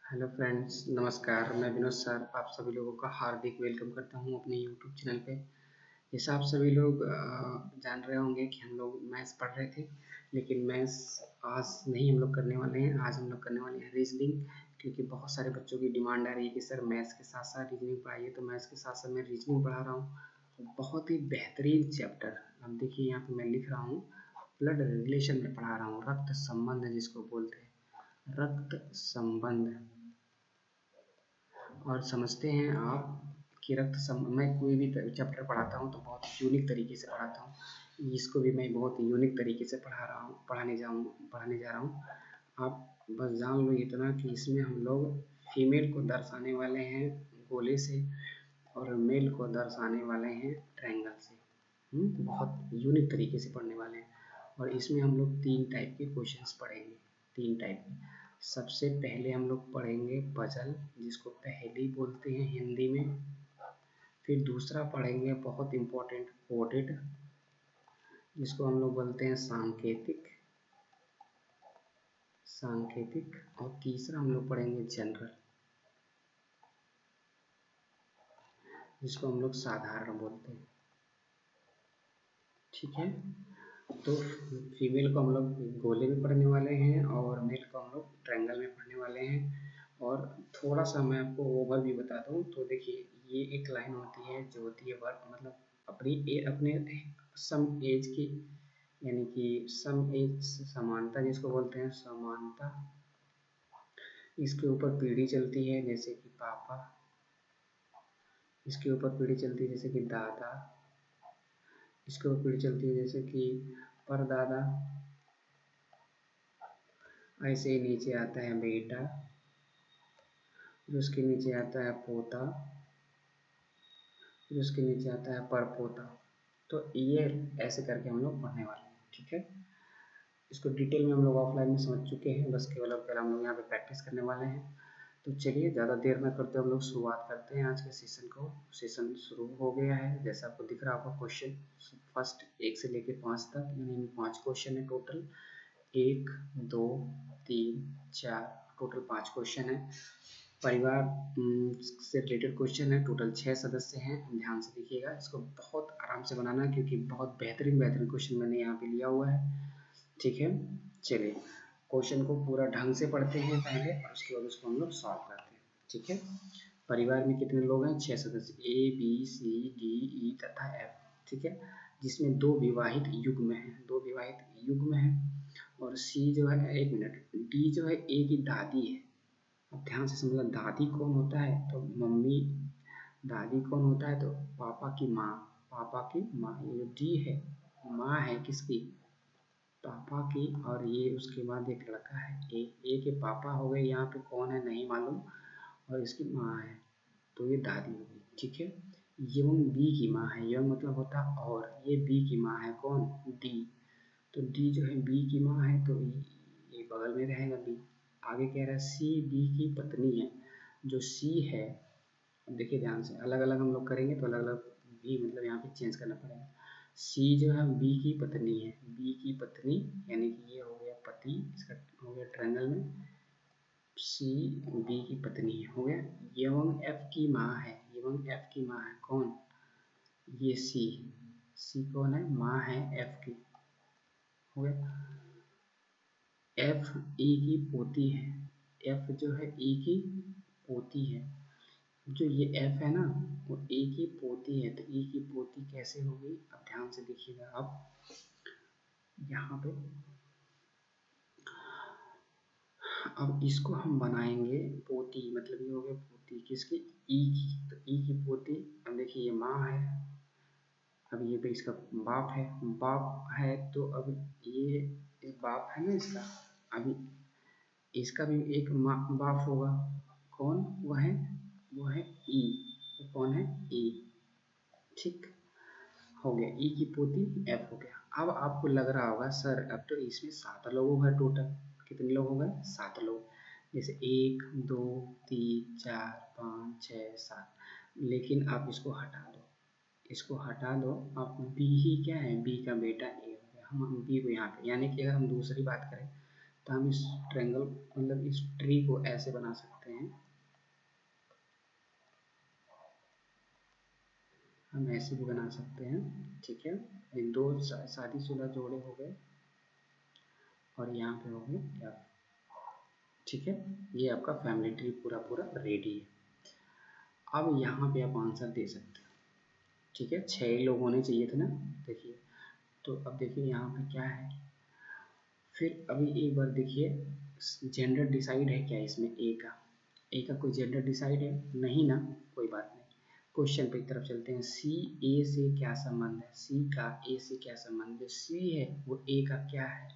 Hello friends, नमस्कार। मैं Vinod sir आप सभी लोगों का हार्दिक वेलकम करता हूं अपने यूट्यूब चैनल पे। जैसा आप सभी लोग जान रहे होंगे कि हम लोग मैथ्स पढ़ रहे थे, लेकिन मैथ्स आज नहीं हम लोग करने वाले हैं। आज हम लोग करने वाले हैं रीजनिंग, क्योंकि बहुत सारे बच्चों की डिमांड आ रही है कि सर मैथ्स के साथ साथ रीजनिंग पढ़ाइए। तो मैथ्स के साथ साथ मैं रीजनिंग पढ़ा रहा हूँ। तो बहुत ही बेहतरीन चैप्टर, अब देखिए यहाँ पे मैं लिख रहा हूँ, ब्लड रिलेशन में पढ़ा रहा हूँ, रक्त संबंध जिसको बोलते हैं, रक्त संबंध। और समझते हैं आप कि मैं कोई भी चैप्टर पढ़ाता हूँ तो बहुत यूनिक तरीके से पढ़ाता हूँ। इसको भी मैं बहुत यूनिक तरीके से पढ़ाने जा रहा हूँ। आप बस जान लो इतना कि इसमें हम लोग फीमेल को दर्शाने वाले हैं गोले से, और मेल को दर्शाने वाले हैं ट्रायंगल से। बहुत यूनिक तरीके से पढ़ने वाले हैं। और इसमें हम लोग 3 टाइप के क्वेश्चंस पढ़ेंगे। 3 टाइप के। सबसे पहले हम लोग पढ़ेंगे पजल, जिसको पहेली बोलते हैं हिंदी में। फिर दूसरा पढ़ेंगे बहुत इम्पोर्टेंट कोडेड, जिसको हम लोग बोलते हैं सांकेतिक। और तीसरा हम लोग पढ़ेंगे जनरल, जिसको हम लोग साधारण बोलते हैं। ठीक है, तो फीमेल को हम लोग गोले में पढ़ने वाले हैं और मेल को हम लोग ट्रायंगल में पढ़ने वाले हैं। और थोड़ा सा मैं आपको ओवरव्यू बता दूं तो देखिए, ये एक लाइन होती है जो होती है वर्क, मतलब अपने सम एज की, यानी कि सम एज समानता जिसको बोलते हैं, समानता। इसके ऊपर पीढ़ी चलती है जैसे कि पापा, इसके ऊपर पीढ़ी चलती है जैसे कि दादा, इसके ऊपर पीढ़ी चलती है जैसे कि परदादा। ऐसे ही नीचे आता है बेटा, फिर उसके नीचे आता है पोता, फिर उसके नीचे आता है परपोता। तो ये ऐसे करके हम लोग पढ़ने वाले हैं। ठीक है, इसको डिटेल में हम लोग ऑफलाइन में समझ चुके हैं, बस केवल अब पहले हम लोग यहाँ पे प्रैक्टिस करने वाले हैं। तो चलिए ज़्यादा देर न करते हम लोग शुरुआत करते हैं आज के सेशन को। सेशन शुरू हो गया है, जैसा आपको दिख रहा होगा। क्वेश्चन फर्स्ट 1 से लेके 5 तक, यानी 5 क्वेश्चन है टोटल। 1, 2, 3, 4, टोटल 5 क्वेश्चन है। परिवार से रिलेटेड क्वेश्चन है। टोटल 6 सदस्य हैं। ध्यान से देखिएगा, इसको बहुत आराम से बनाना है क्योंकि बहुत बेहतरीन बेहतरीन क्वेश्चन मैंने यहाँ पे लिया हुआ है। ठीक है, चलिए क्वेश्चन को पूरा ढंग से पढ़ते हैं पहले, और उसके बाद उसको हम लोग सॉल्व करते हैं। ठीक है, परिवार में कितने लोग हैं? 6 सदस्य, A B C D E तथा एफ। ठीक है, जिसमें 2 विवाहित युग्म हैं, 2 विवाहित युग्म हैं। और सी जो है, 1 मिनट, डी जो है ए की दादी है। अब ध्यान से समझना, दादी कौन होता है? तो मम्मी। दादी कौन होता है? तो पापा की माँ। पापा की माँ, ये जो डी है माँ है किसकी? पापा की। और ये उसके बाद एक लड़का है, ए के पापा हो गए, यहाँ पे कौन है नहीं मालूम, और इसकी माँ है, तो ये दादी हो गई। ठीक है, एवं बी की माँ है, एवं मतलब होता है और, ये बी की माँ है कौन? डी। तो डी जो है बी की माँ है, तो ये बगल में रहेगा बी। आगे कह रहा है सी बी की पत्नी है। जो सी है, देखिए ध्यान से, अलग अलग हम लोग करेंगे तो अलग अलग बी मतलब यहाँ पे चेंज करना पड़ेगा। सी जो है बी की पत्नी है, बी की पत्नी, यानी कि ये हो गया पति, इसका हो गया ट्रायंगल में। सी बी की पत्नी हो गया। एवं एफ की माँ है, एवं एफ की माँ है कौन? ये सी। सी कौन है? माँ है एफ की। हो गया। एफ ई की पोती है, एफ जो है ई की पोती है। जो ये एफ है ना, वो ए की पोती है, तो ए की पोती कैसे होगी? अब ध्यान से देखिएगा। अब यहाँ पे, अब इसको हम बनाएंगे पोती, मतलब ये हो गया पोती किसकी? ई की। तो ई की पोती, अब देखिए ये माँ है, अब ये भी इसका बाप है, बाप है, तो अब ये बाप है ना इसका, अभी इसका भी एक माँ बाप होगा। कौन? वो है ई। वो कौन है? ई। ठीक, हो गया, ई की पोती एफ हो गया। अब आपको लग रहा होगा सर अब तो इसमें 7 लोग हो गए टोटल। कितने लोग हो गए? 7 लोग। जैसे 1, 2, 3, 4, 5, 6, 7। लेकिन आप इसको हटा दो, इसको हटा दो। आप बी ही क्या है? बी का बेटा ए हो गया। हम बी को यहाँ पे, यानी कि अगर हम दूसरी बात करें तो हम इस ट्रायंगल मतलब इस ट्री को ऐसे बना सकते हैं, हम ऐसे भी बना सकते हैं, ठीक है। ये दो शादीशुदा जोड़े हो गए और यहाँ पे हो गए एफ, ठीक है। ये आपका फैमिली ट्री पूरा पूरा रेडी है। अब यहाँ पे आप आंसर दे सकते हैं, ठीक है। 6 लोग होने चाहिए थे ना, देखिए। तो अब देखिए यहाँ पे क्या है, फिर अभी एक बार देखिए जेंडर डिसाइड है क्या इसमें, ए का कोई जेंडर डिसाइड है नहीं ना, कोई बात नहीं। क्वेश्चन पे एक तरफ चलते हैं। सी ए से क्या संबंध है, सी का ए से क्या संबंध है, सी है वो ए का क्या है।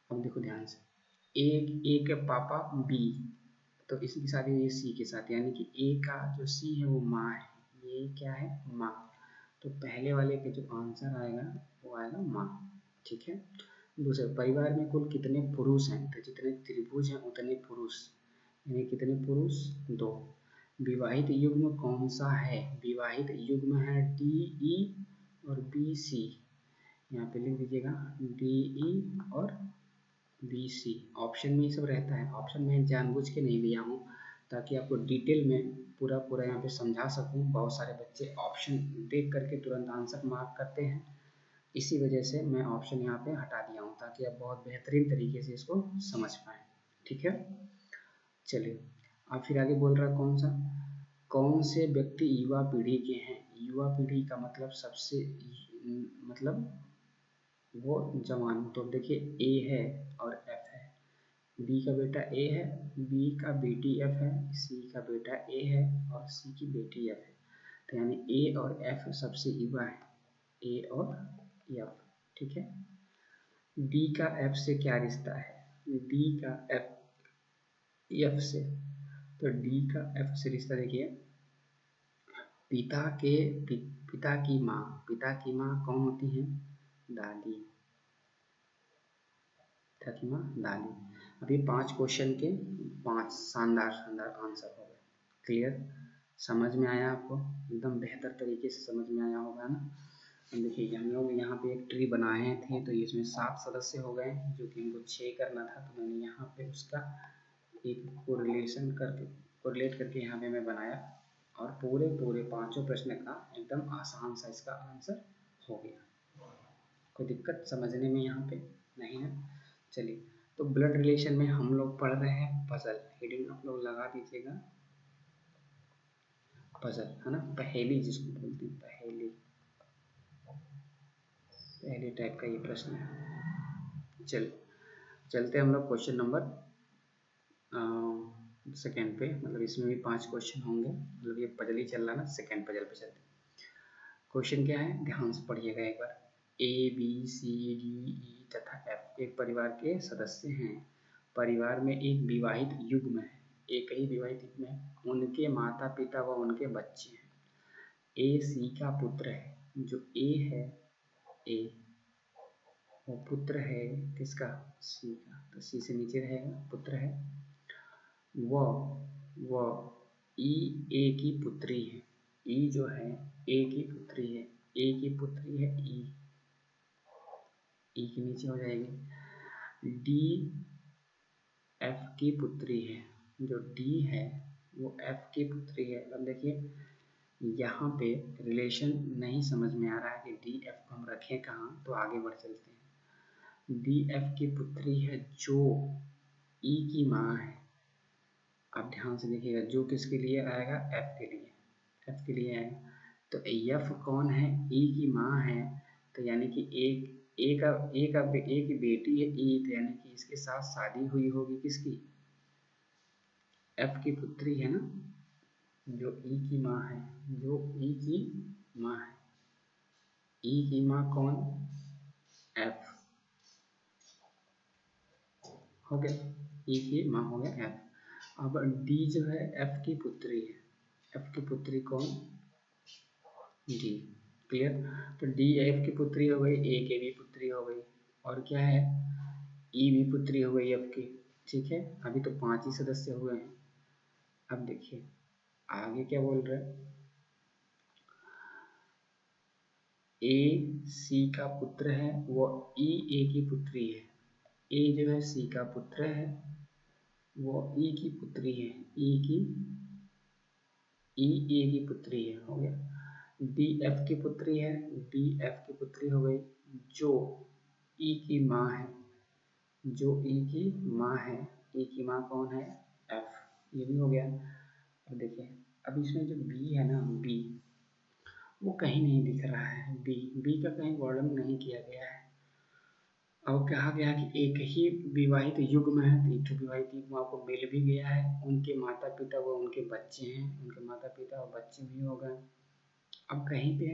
अब देखो ध्यान से, ए के पापा बी, तो इसकी शादी हुई है सी के साथ, यानी कि ए का जो सी है वो माँ है, ये क्या है माँ। तो पहले वाले के जो आंसर आएगा वो आएगा माँ, ठीक है। दूसरे, परिवार में कुल कितने पुरुष हैं, तो जितने त्रिभुज हैं उतने पुरुष, यानी कितने पुरुष 2। विवाहित युग्म कौन सा है, विवाहित युग्म है डी ई और बी सी, यहाँ पे लिख दीजिएगा डी ई और बी सी। ऑप्शन में ये सब रहता है, ऑप्शन में जानबूझ के नहीं लिया हूँ ताकि आपको डिटेल में पूरा पूरा यहाँ पे समझा सकूँ। बहुत सारे बच्चे ऑप्शन देख करके तुरंत आंसर मार्क करते हैं, इसी वजह से मैं ऑप्शन यहाँ पे हटा दिया हूँ ताकि आप बहुत बेहतरीन तरीके से इसको समझ पाएँ, ठीक है। चलिए अब फिर आगे बोल रहा है कौन सा, कौन से व्यक्ति युवा पीढ़ी के हैं। युवा पीढ़ी का मतलब सबसे मतलब वो जवान, तो देखिए ए है और एफ है, बी का बेटा ए है, बी का बेटी एफ है, सी का बेटा ए है और सी की बेटी एफ है। तो यानी ए और एफ सबसे युवा है, ए और एफ, ठीक है। डी का एफ से क्या रिश्ता है, डी का एफ से, तो डी का एफ से रिश्ता देखिए, पिता के पिता की माँ, पिता की माँ कौन होती है, दादी, पिता की माँ दादी। अभी 5 क्वेश्चन के 5 शानदार शानदार आंसर हो गए। क्लियर, समझ में आया आपको, एकदम बेहतर तरीके से समझ में आया होगा ना। देखिए हम लोग यहाँ पे एक ट्री बनाए थे, तो इसमें 7 सदस्य हो गए, जो कि हमको 6 करना था, तो मैंने यहाँ पे उसका एक कोरिलेट करके यहाँ पे मैं बनाया और पूरे पूरे 5 प्रश्न का एकदम आसान सा इसका आंसर हो गया। कोई दिक्कत समझने में यहाँ पे नहीं है। चलिए, तो ब्लड रिलेशन में हम लोग पढ़ रहे हैं पजल, हेडिंग आप लोग लगा दीजिएगा पजल, है ना, पहेली जिसको बोलते हैं, पहेली, पहले टाइप का ये प्रश्न है। चलते हम लोग क्वेश्चन नंबर सेकेंड पे, मतलब इसमें भी 5 क्वेश्चन होंगे, मतलब ये पजल ही चल रहा है ना, सेकेंड पजल पे चलते। क्वेश्चन क्या है, ध्यान से पढ़िएगा एक बार। A B C D E तथा एफ एक परिवार के सदस्य हैं। परिवार में एक विवाहित युग्म है, एक ही विवाहित युग्म है, उनके माता पिता व उनके बच्चे हैं। ए सी का पुत्र है, जो ए है, ए वो पुत्र है किसका, सी का, तो सी से नीचे रहेगा, पुत्र है। वह ई ए की पुत्री है, ई जो है ए की पुत्री है, ए की पुत्री है ई, ई के नीचे हो जाएगी। डी एफ की पुत्री है, जो डी है वो एफ की पुत्री है। अब देखिए यहाँ पे रिलेशन नहीं समझ में आ रहा है कि डी एफ को हम रखें कहाँ, तो आगे बढ़ चलते हैं। डी एफ की पुत्री है जो ई की माँ है। अब ध्यान से देखिएगा, जो किसके लिए आएगा, एफ के लिए, एफ के लिए आएगा। तो एफ कौन है, ई की माँ है, तो यानी कि ए की बेटी है ई, तो यानी कि इसके साथ शादी हुई होगी किसकी, एफ की पुत्री है ना, जो ई की माँ है, जो ई की माँ है, ई की माँ कौन, एफ, हो गया, ई की माँ हो गया एफ। अब डी जो है एफ की पुत्री है, एफ की पुत्री कौन, डी, क्लियर। तो डी एफ की पुत्री हो गई, ए के भी पुत्री हो गई, और क्या है, ई भी पुत्री हो गई एफ की, ठीक है। अभी तो 5 ही सदस्य हुए हैं। अब देखिए आगे क्या बोल रहे हैं, ए सी का पुत्र है, वो ई ए की पुत्री है, ए जो है सी का पुत्र है, वो ई की पुत्री है, ए की पुत्री है, हो गया। डी एफ की पुत्री है, डी एफ की पुत्री हो गई, जो ई की माँ है, जो ई की माँ है, ई की माँ कौन है, एफ, ये भी हो गया। अब देखिए, अब इसमें जो बी है ना, बी वो कहीं नहीं दिख रहा है, बी का कहीं वर्णन नहीं किया गया है। अब कहा गया कि एक ही विवाहित युग्म है, तो एक विवाहित युग्म आपको मिल भी गया है, उनके माता पिता व उनके बच्चे हैं, उनके माता पिता और बच्चे भी हो गए। अब कहीं पे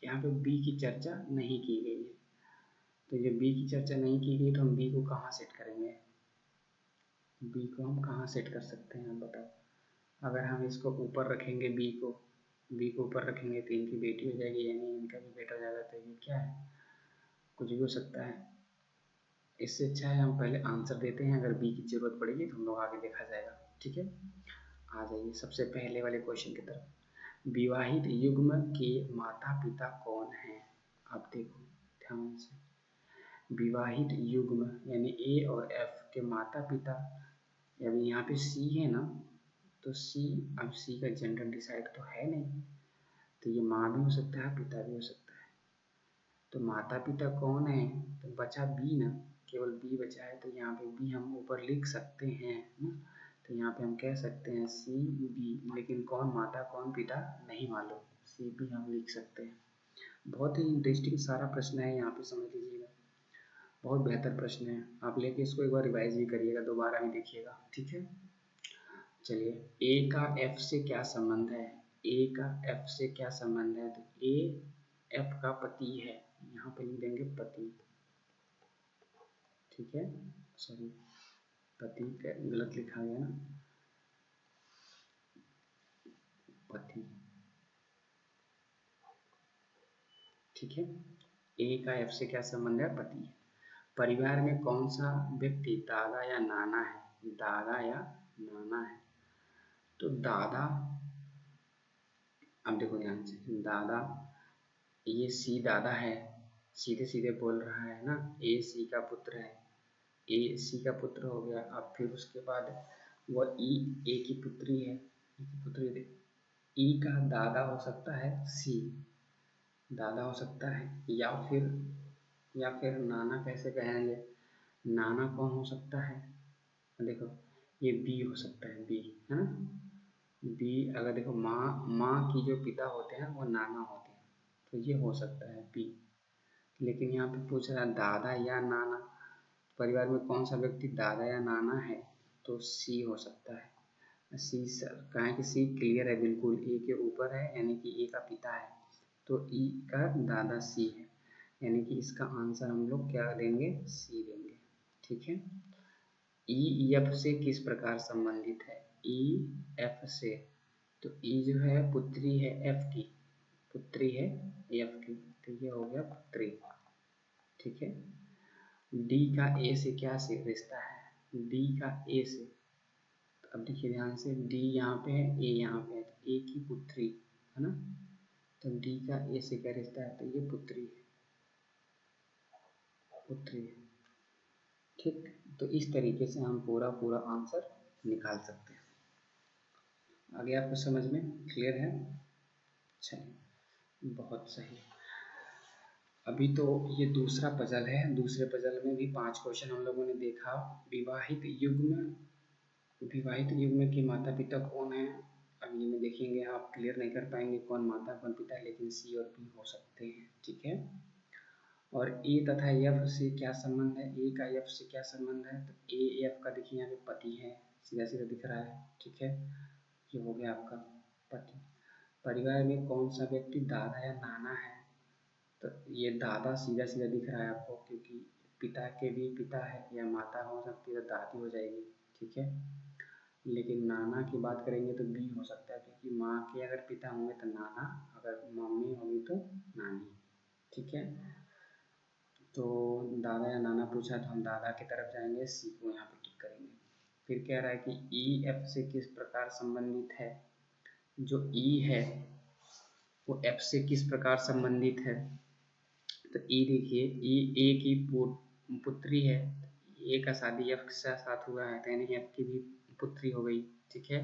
यहाँ पे बी की चर्चा नहीं की गई है, तो जब बी की चर्चा नहीं की गई तो हम बी को कहाँ सेट करेंगे, बी को हम कहाँ सेट कर सकते हैं, आप बताओ। अगर हम इसको ऊपर रखेंगे, बी को ऊपर रखेंगे तो इनकी बेटी हो जाएगी, यानी इनका भी बेटा हो जाएगा, तो ये क्या है, कुछ भी हो सकता है। इससे अच्छा है हम पहले आंसर देते हैं, अगर बी की जरूरत पड़ेगी तो हम लोग आगे देखा जाएगा, ठीक है। आ जाइए सबसे पहले वाले क्वेश्चन की तरफ। विवाहित युग्म के माता पिता कौन हैं, आप देखो ध्यान से। विवाहित युग्म यानी ए और एफ के माता पिता, अभी यहाँ पे सी है ना, तो सी, अब सी का जेंडर डिसाइड तो है नहीं, तो ये माँ भी हो सकता है, पिता भी हो सकता है। तो माता पिता कौन है, तो बचा बी ना, केवल बी बचा है, तो यहाँ पे बी हम ऊपर लिख सकते हैं ना, तो यहाँ पे हम कह सकते हैं सी बी, लेकिन कौन माता कौन पिता नहीं मालूम, सी बी हम लिख सकते हैं। बहुत ही इंटरेस्टिंग सारा प्रश्न है, यहाँ पे समझ लीजिएगा, बहुत बेहतर प्रश्न है, आप लेके इसको एक बार रिवाइज भी करिएगा, दोबारा भी देखिएगा, ठीक है। चलिए, ए का एफ से क्या संबंध है, ए का एफ से क्या संबंध है, तो ए एफ का पति है, यहाँ पे लिख देंगे पति, ठीक है, सॉरी पति गलत लिखा गया ना, पति, ठीक है। ए का एफ से क्या संबंध है, पति है। परिवार में कौन सा व्यक्ति दादा या नाना है, दादा या नाना है, तो दादा, अब देखो ध्यान से, दादा, ये सी दादा है, सीधे सीधे बोल रहा है ना, ए सी का पुत्र है, ए सी का पुत्र हो गया। अब फिर उसके बाद वह ई ए की पुत्री है, ई की पुत्री, ई का दादा हो सकता है सी, दादा हो सकता है, या फिर नाना कैसे कहेंगे, नाना कौन हो सकता है, देखो ये बी हो सकता है, बी है ना, बी, अगर देखो माँ की जो पिता होते हैं वो नाना होते हैं, तो ये हो सकता है बी। लेकिन यहाँ पे पूछ रहा है दादा या नाना, परिवार में कौन सा व्यक्ति दादा या नाना है, तो सी हो सकता है। सी कहें कि सी क्लियर है बिल्कुल, ए के ऊपर है, यानी कि ए का पिता है, तो ई का दादा सी है, यानी कि इसका आंसर हम लोग क्या देंगे, सी देंगे, ठीक है। ई एफ से किस प्रकार संबंधित है, ई एफ से, तो ई जो है पुत्री है एफ की, पुत्री है एफ की, तो ये हो गया पुत्री, ठीक है। डी का ए से क्या से रिश्ता है, डी का ए से, तो अब देखिए ध्यान से, डी यहाँ पे है, ए यहाँ पे है, तो ए की पुत्री है ना, तो डी का ए से क्या रिश्ता है, तो ये पुत्री है, पुत्री है, ठीक। तो इस तरीके से हम पूरा आंसर निकाल सकते हैं। आगे आपको समझ में क्लियर है, चलिए बहुत सही। अभी तो ये दूसरा पजल है, दूसरे पजल में भी 5 क्वेश्चन हम लोगों ने देखा। विवाहित युग्म के माता पिता कौन है, अब ये में देखेंगे आप क्लियर नहीं कर पाएंगे कौन माता कौन पिता है, लेकिन सी और बी हो सकते हैं, ठीक है। और ए तथा एफ से क्या संबंध है, ए का एफ से क्या संबंध है, तो ए एफ का देखिए यहाँ पे पति है, सीधा सीधा दिख रहा है, ठीक है, ये हो गया आपका पति। परिवार में कौन सा व्यक्ति दादा या नाना है, तो ये दादा सीधा सीधा दिख रहा है आपको, क्योंकि पिता के भी पिता है, या माता हो सकती है तो दादी हो जाएगी, ठीक है। लेकिन नाना की बात करेंगे तो बी हो सकता है, क्योंकि माँ के अगर पिता होंगे तो नाना, अगर मम्मी होगी तो नानी, ठीक है। तो दादा या नाना पूछा तो हम दादा की तरफ जाएंगे, सी को यहाँ पे टिक करेंगे। फिर कह रहा है कि ई एफ से किस प्रकार संबंधित है, जो ई है वो एफ से किस प्रकार संबंधित है, तो ई देखिए, ई ए की पुत्री है, ए का शादी एफ के साथ हुआ है तो यानी एफ की भी पुत्री हो गई, ठीक है।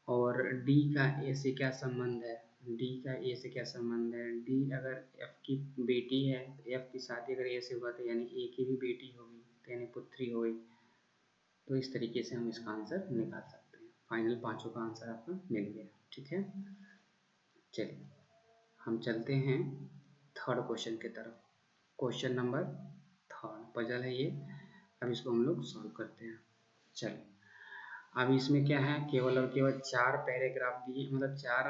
और डी का ए से क्या संबंध है, डी का ए से क्या संबंध है, डी अगर एफ की बेटी है तो एफ की शादी अगर ए से हुआ तो यानी ए की भी बेटी होगी तो यानी पुत्री हो गई। तो इस तरीके से हम इसका आंसर निकाल सकते हैं। फाइनल पांचों का आंसर आपका मिल गया, ठीक है। चलिए हम चलते हैं थर्ड क्वेश्चन की तरफ। क्वेश्चन नंबर थर्ड पजल है ये, अब इसको हम लोग सॉल्व करते हैं। चलिए अब इसमें क्या है, केवल और केवल 4 पैराग्राफ दिए, मतलब 4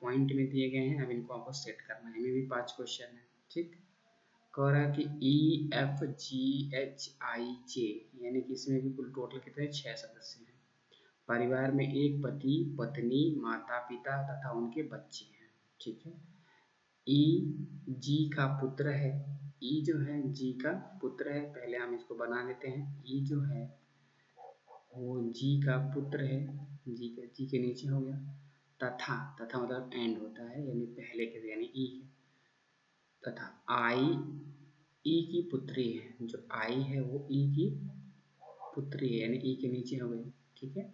पॉइंट में दिए गए हैं। अब इनको आपको सेट करना है। इनमें भी 5 क्वेश्चन है, ठीक। कह रहा है कि E F G H I जे, यानी कि इसमें भी कुल टोटल कितने 6 सदस्य हैं। परिवार में एक पति पत्नी माता पिता तथा उनके बच्चे हैं, ठीक है। ई जी का पुत्र है, ई जो है जी का पुत्र है। पहले हम इसको बना लेते हैं। ई जो है वो जी का पुत्र है, जी के नीचे हो गया। तथा, तथा मतलब एंड होता है, यानी पहले के, यानी ई है। तथा आई ई की पुत्री है, जो आई है वो ई की पुत्री है, यानी ई के नीचे हो गई, ठीक है।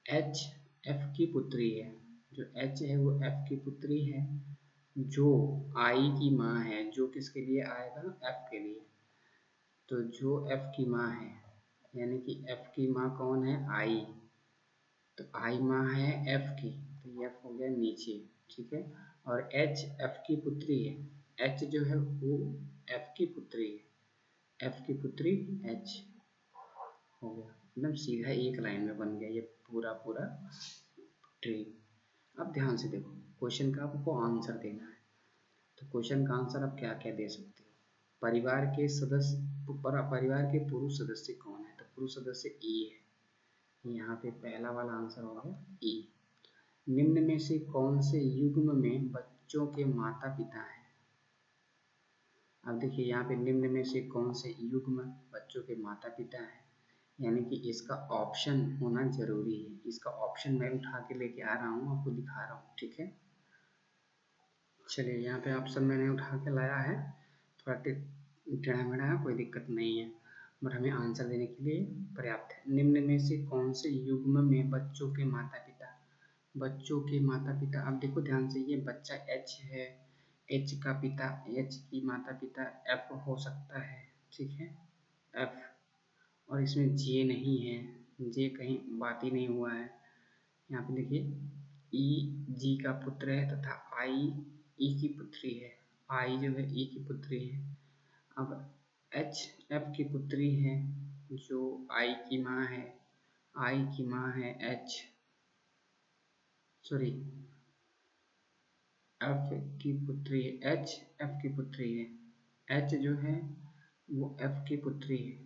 एच एफ की पुत्री है, जो एच है वो एफ की पुत्री है, जो आई की माँ है। जो किसके लिए आएगा, एफ के लिए। तो जो एफ की माँ है, यानी कि एफ की माँ कौन है, आई। तो आई माँ है एफ की, तो एफ हो गया नीचे, ठीक है। और एच एफ की पुत्री है, एच जो है वो एफ की पुत्री है, एफ की पुत्री एच हो गया। एकदम सीधा एक लाइन में बन गया ये पूरा पूरा ट्री। अब ध्यान से देखो, क्वेश्चन का आपको आंसर देना है। तो क्वेश्चन का आंसर आप क्या क्या दे सकते हो। परिवार के परिवार के पुरुष सदस्य कौन है, तो पुरुष सदस्य ई है। यहाँ पे पहला वाला आंसर हो गया ई। निम्न में से कौन से युग्म में बच्चों के माता पिता हैं। अब देखिए यहाँ पे निम्न में से कौन से युग्म बच्चों के माता पिता हैं, यानी कि इसका ऑप्शन होना जरूरी है। इसका ऑप्शन मैं उठा के लेके आ रहा हूँ, आपको दिखा रहा हूँ, ठीक है। चलिए यहाँ पे ऑप्शन मैंने उठा के लाया है, थोड़ा टेढ़ा मेढ़ा है, कोई दिक्कत नहीं है, बट हमें आंसर देने के लिए पर्याप्त है। निम्न में से कौन से युग्म में बच्चों के माता पिता, बच्चों के माता पिता। अब देखो ध्यान से, ये बच्चा एच है, एच का पिता, एच की माता पिता एफ हो सकता है, ठीक है, एफ। और इसमें जे नहीं है, जे कहीं बात ही नहीं हुआ है। यहाँ पे देखिए ई जी का पुत्र है तथा आई ई की पुत्री है, आई जो है ई की पुत्री है। अब एच एफ की पुत्री है, जो आई की माँ है, आई की माँ है एच, सॉरी एफ की पुत्री है, एच एफ की पुत्री है। एच जो है वो एफ की पुत्री है,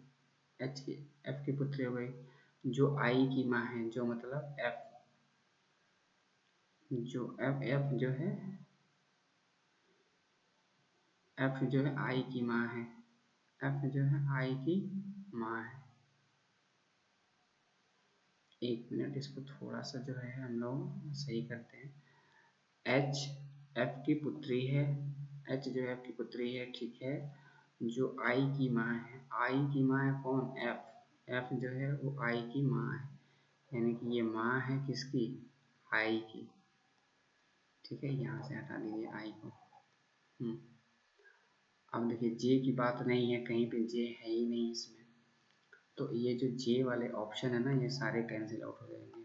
एच की एफ की पुत्री हो गई, जो आई की माँ है, जो मतलब एफ, जो एफ जो है, एफ जो है आई की माँ है, एफ जो है आई की माँ है। एक मिनट, इसको थोड़ा सा जो है हम लोग सही करते हैं। एच एफ की पुत्री है, एच जो है एफ की पुत्री है, ठीक है। जो आई की माँ है, आई की माँ है कौन, एफ, एफ जो है वो आई की माँ है, यानी कि ये माँ है किसकी, आई की, ठीक है। यहाँ से हटा दीजिए आई को। अब देखिए जे की बात नहीं है, कहीं पे जे है ही नहीं इसमें, तो ये जो जे वाले ऑप्शन है ना, ये सारे कैंसिल आउट हो जाएंगे।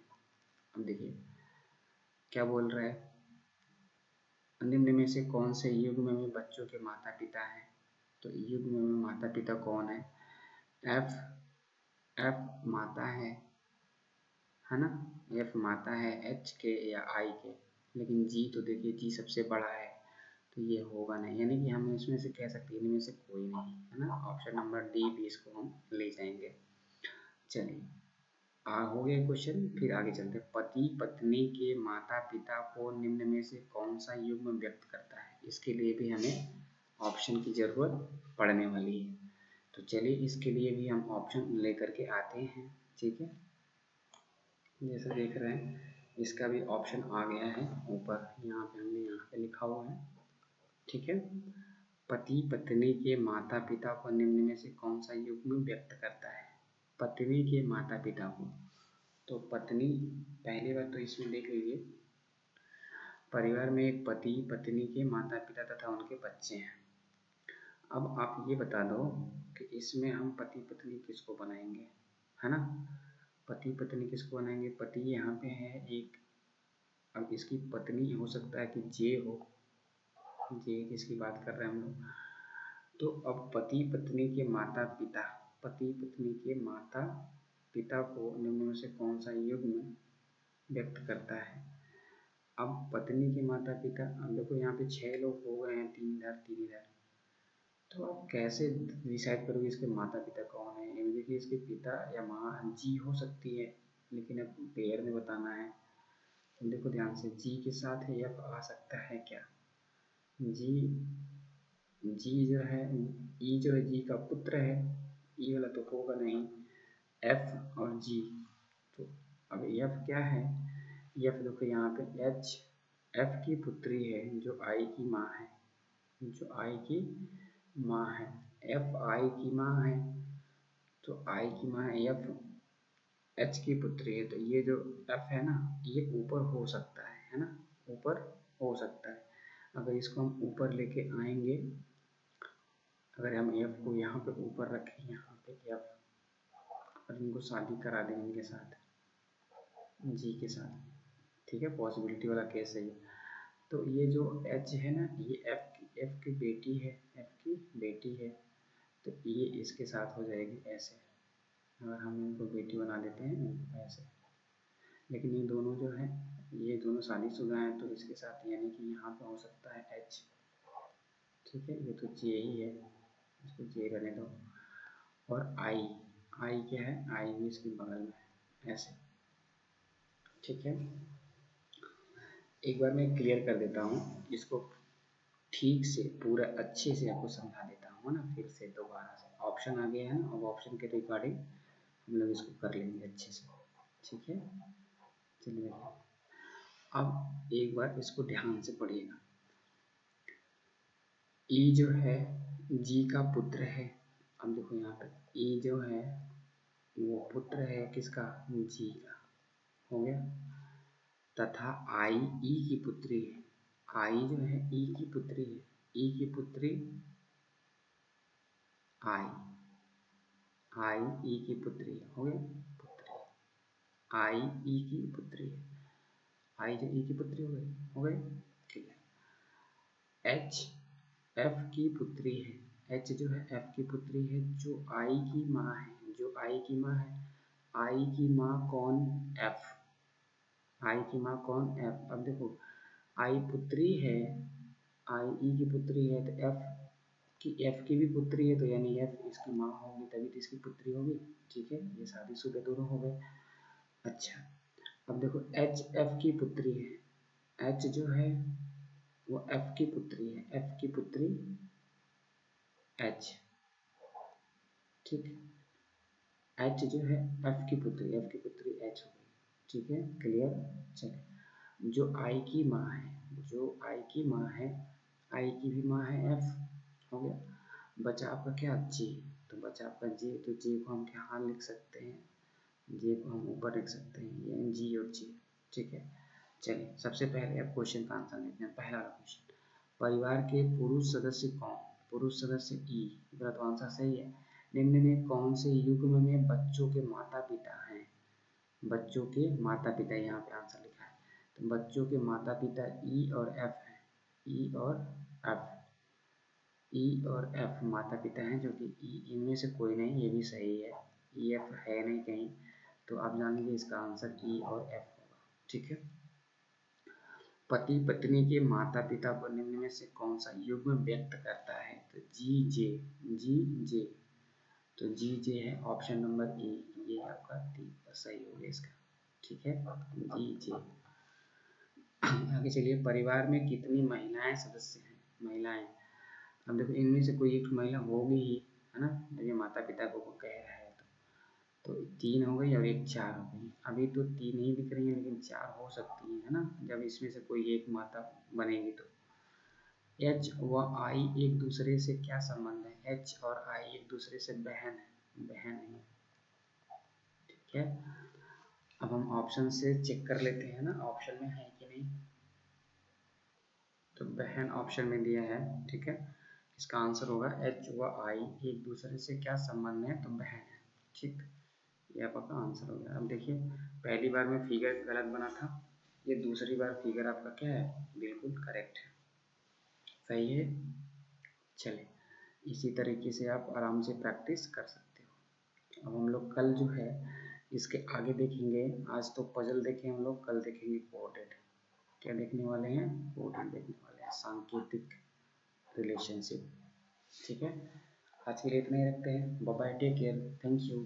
अब देखिए क्या बोल रहा है, निम्न में से कौन से युग्म में बच्चों के माता पिता हैं। तो युग्म में माता पिता कौन है, एफ, एफ माता है ना, एफ माता है एच के या आई के, लेकिन जी तो देखिए जी सबसे बड़ा है, तो ये होगा नहीं, यानी कि हम इसमें से कह सकते हैं इनमें से कोई नहीं है ना। ऑप्शन नंबर डी भी इसको हम ले जाएंगे। चलिए हो गया क्वेश्चन, फिर आगे चलते हैं। पति पत्नी के माता पिता को निम्न में से कौन सा युग्म व्यक्त करता है, इसके लिए भी हमें ऑप्शन की जरूरत पड़ने वाली है। तो चलिए इसके लिए भी हम ऑप्शन लेकर के आते हैं, ठीक है। जैसे देख रहे हैं इसका भी ऑप्शन आ गया है ऊपर, यहाँ पे हमने यहाँ पे लिखा हुआ है, ठीक है। पति पत्नी के माता पिता को निम्न में से कौन सा युग्म व्यक्त करता है? पत्नी के माता पिता को, तो पत्नी, पहली बात तो इसमें देख लीजिए, परिवार में एक पति पत्नी के माता पिता तथा उनके बच्चे हैं। अब आप ये बता दो कि इसमें हम पति पत्नी किसको बनाएंगे, है ना? पति पत्नी किसको बनाएंगे? पति यहाँ पे है एक, अब इसकी पत्नी हो सकता है कि जे हो, जे किसकी बात कर रहे हैं हम लोग। तो अब पति पत्नी के माता पिता, पति पत्नी के माता पिता को निम्न में से कौन सा युग्म व्यक्त करता है? अब पत्नी के माता पिता, अब देखो यहाँ पे 6 लोग हो गए हैं, 3 इधर, तो आप कैसे डिसाइड करोगे इसके माता पिता कौन है? देखिए इसके पिता या माँ जी हो सकती है, लेकिन अब पेयर में बताना है। तो देखो ध्यान से, जी के साथ एफ आ सकता है क्या? जी जो है, ई जो है जी का पुत्र है, ई वाला तो होगा नहीं, एफ और जी। तो अब एफ क्या है? एफ देखो यहाँ पे एफ की पुत्री है जो आई की माँ है, जो आई की माँ है। एफ आई की माँ है, तो आई की माँ है एफ, एच की पुत्री है, तो ये जो एफ है ना, ये ऊपर हो सकता है ना, ऊपर हो सकता है। अगर इसको हम ऊपर लेके आएंगे, अगर हम एफ को यहाँ पे ऊपर रखें, यहाँ पे एफ, और इनको शादी करा दें इनके साथ, जी के साथ, ठीक है, पॉसिबिलिटी वाला केस है ये। तो ये जो एच है ना, ये एफ की बेटी है, एफ की बेटी है, तो ये इसके साथ हो जाएगी ऐसे, अगर हम इनको बेटी बना देते हैं ऐसे। लेकिन ये दोनों जो है, ये दोनों शादीशुदा हैं, तो इसके साथ यानी कि यहाँ पे हो सकता है एच, ठीक है, ये तो जे ही है, इसको जे रहने दो। और आई क्या है? आई भी इसके बगल में ऐसे, ठीक है। एक बार मैं क्लियर कर देता हूँ इसको, ठीक से पूरा अच्छे से आपको समझा देता हूँ ना, फिर से दोबारा से। ऑप्शन आ गया है, अब ऑप्शन के रिगार्डिंग हम लोग इसको कर लेंगे अच्छे से, ठीक है। चलिए अब एक बार इसको ध्यान से पढ़िएगा। ई जो है जी का पुत्र है, अब देखो यहाँ पे ई जो है वो पुत्र है किसका? जी का, हो गया। तथा आई ई की पुत्री है, आई जो है ई की पुत्री है, ई की पुत्री आई ई की पुत्री है, हो गया, पुत्री, आई ई की पुत्री है, आई जो ई की पुत्री हो गई, ठीक है। एच एफ की पुत्री है, एच जो है एफ की पुत्री है, जो आई की माँ है, जो आई की माँ है, आई की माँ कौन? एफ, आई की माँ कौन? एफ। अब देखो आई पुत्री है, आई ई की पुत्री है, तो एफ की भी पुत्री है, तो यानी एफ इसकी माँ होगी, तभी तो इसकी पुत्री होगी, ठीक है। ये शादीशुदा दोनों हो गए। अच्छा, अब देखो एच एफ की पुत्री है, एच जो है वो एफ की पुत्री है, एफ की पुत्री एच, ठीक, एच जो है एफ की पुत्री एच हो गई, ठीक है, क्लियर। चलिए, जो आई की माँ है, जो आई की माँ है, आई की भी माँ है एफ, हो गया। बचा आपका क्या? जी, तो बचा आपका जी, तो जी को हम क्या लिख सकते हैं? जी को हम ऊपर लिख सकते हैं, ये जी और जी, ठीक है। चलिए सबसे पहले अब क्वेश्चन का आंसर देखते हैं। पहला क्वेश्चन, परिवार के पुरुष सदस्य कौन? पुरुष सदस्य ई, मेरा तो आंसर सही है। निम्न में कौन से युग्म में बच्चों के माता पिता हैं? बच्चों के माता पिता, यहाँ पे आंसर लिखा है, तो बच्चों के माता पिता ई और एफ है, ई और एफ, ई और एफ माता पिता हैं, जो कि ई इनमें से कोई नहीं, ये भी सही है, ई एफ है नहीं कहीं, तो आप जान लीजिए इसका आंसर ई और एफ होगा, ठीक है। पति पत्नी के माता पिता को निम्न में से कौन सा युग्म व्यक्त करता है? तो जी जे, तो जी जे है ऑप्शन नंबर ए, ये आपका सही हो गया इसका, ठीक है, जी जे। आगे चलिए, परिवार में कितनी महिलाएं सदस्य हैं? महिलाएं, अब देखो इनमें से कोई एक महिला होगी ही, है ना, जब ये माता पिता को कह रहा है तो 3 हो गई और एक 4 हो गई। अभी तो 3 ही दिख रही है, लेकिन 4 हो सकती है ना, जब इसमें से कोई एक माता बनेगी तो। एच व आई एक दूसरे से क्या संबंध है? एच और आई एक दूसरे से बहन है। ठीक है, अब हम ऑप्शन से चेक कर लेते हैं ना, ऑप्शन में है कि नहीं। तो बहन ऑप्शन में दिया है, ठीक है। इसका आंसर होगा एच व आई एक दूसरे से क्या संबंध है? तो बहन है। ठीक, ये आपका आंसर हो गया। अब देखिए, पहली बार में फिगर गलत बना था, ये दूसरी बार फिगर आपका क्या है? बिल्कुल करेक्ट है, सही है। चलिए, इसी तरीके से आप आराम से प्रैक्टिस कर सकते हो। अब हम लोग कल जो है इसके आगे देखेंगे। आज तो पजल देखे हम लोग, कल देखेंगे कोऑर्डिनेट। क्या देखने वाले हैं? कोऑर्डिनेट देखने वाले हैं, सांकेतिक रिलेशनशिप। ठीक है, आज के लिए इतना ही रखते हैं। Bye bye, take care, thank you.